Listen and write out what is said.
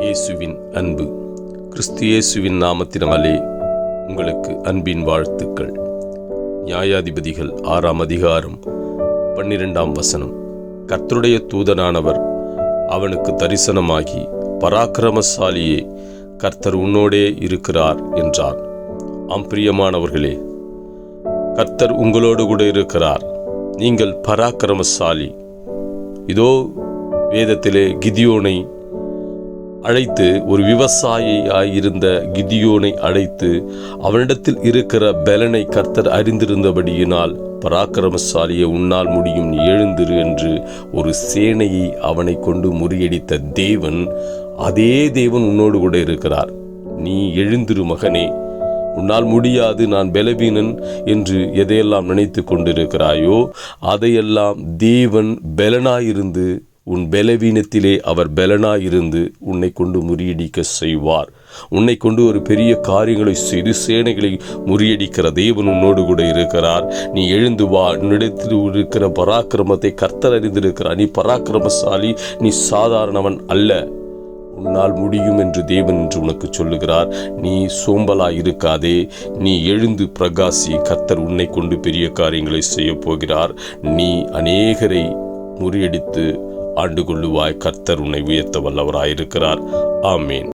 இயேசுவின் அன்பு. கிறிஸ்து இயேசுவின் நாமத்தினாலே உங்களுக்கு அன்பின் வாழ்த்துக்கள். நியாயாதிபதிகள் 6ஆம் அதிகாரம் 12ஆம் வசனம். கர்த்தருடைய தூதனானவர் அவனுக்கு தரிசனமாகி, பராக்கிரமசாலியே, கர்த்தர் உன்னோடே இருக்கிறார் என்றார். ஆம் பிரியமானவர்களே, கர்த்தர் உங்களோடு கூட இருக்கிறார். நீங்கள் பராக்கிரமசாலி. இதோ வேதத்திலே கிதியோனை அழைத்து, ஒரு விவசாயியாயிருந்த கிதியோனை அழைத்து, அவனிடத்தில் இருக்கிற பலனை கர்த்தர் அறிந்திருந்தபடியினால், பராக்கிரமசாலியை உன்னால் முடியும், நீ எழுந்திரு என்று ஒரு சேனையை அவனை கொண்டு முறியடித்த தேவன், அதே தேவன் உன்னோடு கூட இருக்கிறார். நீ எழுந்திரு மகனே, உன்னால் முடியாது, நான் பலவீனன் என்று எதையெல்லாம் நினைத்து கொண்டிருக்கிறாயோ, அதையெல்லாம் தேவன் பலனாயிருந்து, உன் பலவீனத்திலே அவர் பலனாயிருந்து உன்னை கொண்டு முறியடிக்க செய்வார். உன்னை கொண்டு ஒரு பெரிய காரியங்களை செய்து சேனைகளை முறியடிக்கிற தேவன் உன்னோடு கூட இருக்கிறார். நீ எழுந்து வா. உன்னிடத்தில் இருக்கிற பராக்கிரமத்தை கர்த்தர் அறிந்திருக்கிறார். நீ பராக்கிரமசாலி, நீ சாதாரணவன் அல்ல. உன்னால் முடியும் என்று தேவன் என்று உனக்கு சொல்லுகிறார். நீ சோம்பலாய் இருக்காதே, நீ எழுந்து பிரகாசி. கர்த்தர் உன்னை கொண்டு பெரிய காரியங்களை செய்ய போகிறார். நீ அநேகரை முறியடித்து ஆண்டு கொள்ளுவாய். கர்த்தர் உன்னை உயர்த்த வல்லவராயிருக்கிறார். ஆமேன்.